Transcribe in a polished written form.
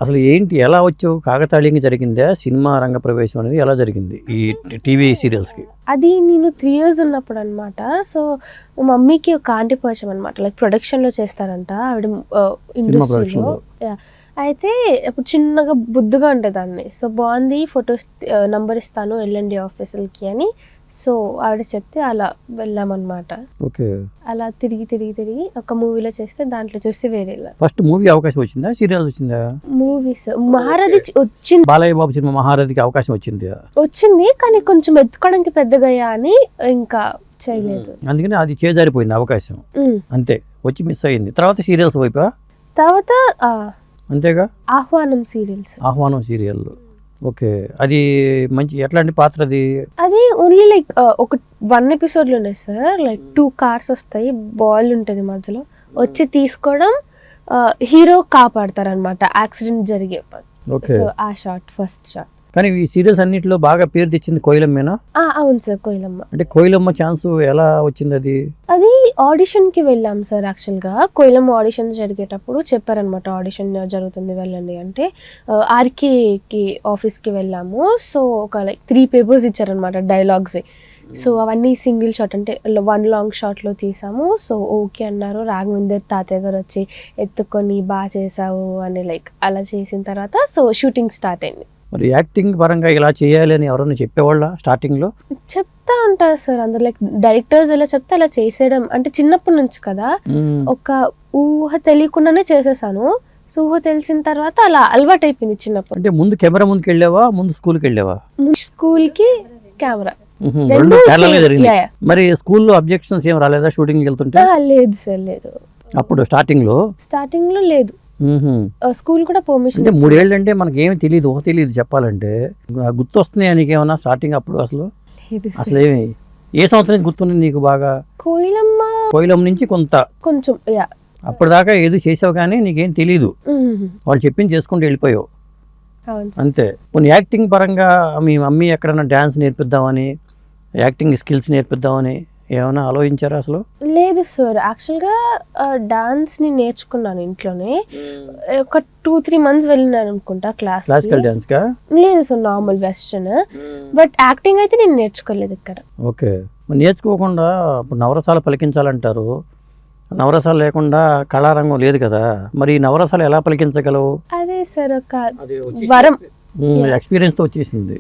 అసలు ఏంటి, ఎలా వచ్చావు? కాకతాళీయంగా జరిగిందా సినిమా రంగ ప్రవేశం అనేది? ఎలా జరిగింది ఈ టీవీ సీరియల్స్కి? అది నేను 3 years ఉన్నప్పుడు అనమాట. సో మా మమ్మీకి ఒక ఆంటీ పరిచయం అనమాట. లైక్ ప్రొడక్షన్లో చేస్తారంట ఆవిడ, ఇండస్ట్రీలో. ప్రొడక్షన్లో. అయితే అప్పుడు చిన్నగా బుద్ధిగా ఉండేదాన్ని. సో బాగుంది, ఫొటోస్ నంబర్ ఇస్తాను వెళ్ళండి ఆఫీసులకి అని. సో ఆవిడ చెప్తే అలా వెళ్ళామన్నమాట. ఓకే. అలా తిరిగి ఒక మూవీలో చేస్తే దాంట్లో చూసి వేరే ఫస్ట్ మూవీ అవకాశం వచ్చిందా, సీరియల్స్ వచ్చిందా? మూవీస్ మహారథి వచ్చింది. బాలయ్య బాబు సినిమా మహారథికి అవకాశం వచ్చింది, కానీ కొంచెం ఎత్తుకోవడానికి పెద్దగయ్యా అని ఇంకా చేయలేదు. అందుకని అది చేజారిపోయింది అవకాశం. అంతే, వచ్చి మిస్ అయింది. తర్వాత సీరియల్స్ వైపా? తర్వాత అంతేగా, ఆహ్వానం సీరియల్స్. ఆహ్వానం సీరియల్. ఓకే, అది మంచి ఎట్లాంటి పాత్ర అది? అది ఓన్లీ లైక్ ఒక 1 episodeలోనే సార్. లైక్ 2 cars వస్తాయి, బాల్ ఉంటుంది మధ్యలో, వచ్చి తీసుకోవడం, హీరో కాపాడతారనమాట యాక్సిడెంట్ జరిగే. ఓకే. సో ఆ షాట్, ఫస్ట్ షాట్. కానీ ఈ సీరియల్స్ అన్నింటిలో బాగా పేరు తెచ్చింది కోయిలమ్మేనా? అవును సార్, కోయిలమ్మ. అంటే కోయిలమ్మ ఛాన్స్ ఎలా వచ్చింది అది? అది ఆడిషన్కి వెళ్ళాం సార్. యాక్చువల్గా కోయిలమ్మ ఆడిషన్ జరిగేటప్పుడు చెప్పారనమాట, ఆడిషన్ జరుగుతుంది వెళ్ళండి అంటే. ఆర్కేకి ఆఫీస్కి వెళ్ళాము. సో ఒక లైక్ 3 papers ఇచ్చారనమాట డైలాగ్స్. సో అవన్నీ సింగిల్ షాట్, అంటే 1 long shotలో తీసాము. సో ఓకే అన్నారు. రాఘవేందర్ తాతయ్య గారు వచ్చి ఎత్తుకొని బాగా చేసావు అని లైక్ అలా చేసిన తర్వాత సో షూటింగ్ స్టార్ట్ అయింది. మరి యాక్టింగ్ పరంగా ఇలా చేయాలి అని ఎవరైనా చెప్పేవాళ్ళ స్టార్టింగ్లో? చెప్తా ఉంటారు సార్ అందరు, లైక్ డైరెక్టర్స్ ఎలా చెప్తే అలా చేసేయడం. అంటే చిన్నప్పటి నుంచి కదా, ఒక ఊహ తెలియకుండానే చేసేసాను. సో ఊహ తెలిసిన తర్వాత అలా అలవాటు అయిపోయింది చిన్నప్పుడు. అంటే ముందు కెమెరా ముందుకు వెళ్ళావా, ముందు స్కూల్కి వెళ్ళావా? స్కూల్కి కెమెరా రెండు ప్యారలల్గా జరిగింది. మరి స్కూల్లో అబ్జెక్షన్స్ ఏం రాలేదా షూటింగ్కి వెళ్తుంటే? లేదు సార్, లేదు. అప్పుడు స్టార్టింగ్ లో లేదు. స్కూల్ కూడా పర్మిషన్. అంటే 3 ఏళ్ళు అంటే మనకి ఏమి తెలియదు, తెలియదు చెప్పాలంటే. గుర్తు వస్తున్నాయా నీకేమన్నా స్టార్టింగ్ అప్పుడు? అసలు ఏమి, ఏ సంవత్సరం నుంచి గుర్తున్నాయి నీకు బాగా? కోయిలమ్మ నుంచి కొంచెం అప్పటిదాకా ఏదో చేసావు కానీ నీకేం తెలీదు, వాళ్ళు చెప్పింది చేసుకుంటూ వెళ్ళిపోయావు అంతే. కొన్ని యాక్టింగ్ పరంగా మీ మమ్మీ ఎక్కడన్నా డ్యాన్స్ నేర్పిద్దామని, యాక్టింగ్ స్కిల్స్ నేర్పిద్దామని ఏమైనా ఆలోచించారా అసలు? లేదు సార్, యాక్చువల్గా డాన్స్ని నేర్చుకున్నాను ఇంట్లోనే. ఒక 2-3 months వెళ్ళినాను అనుకుంటా క్లాసికల్ డాన్స్ కా? లేదు sir, normal western. But acting అయితే నేను నేర్చుకోలేదు ఇక్కడ. ఓకే, నేర్చుకోకుండా ఇప్పుడు నవరసాలు పలికించాలంటారు. నవరసాలు లేకుండా కళారంగం లేదు కదా, మరి నవరసాలు ఎలా పలికించగలవు? అదే సార్, ఒక వరం, ఎక్స్పీరియన్స్ తో వచ్చేసింది.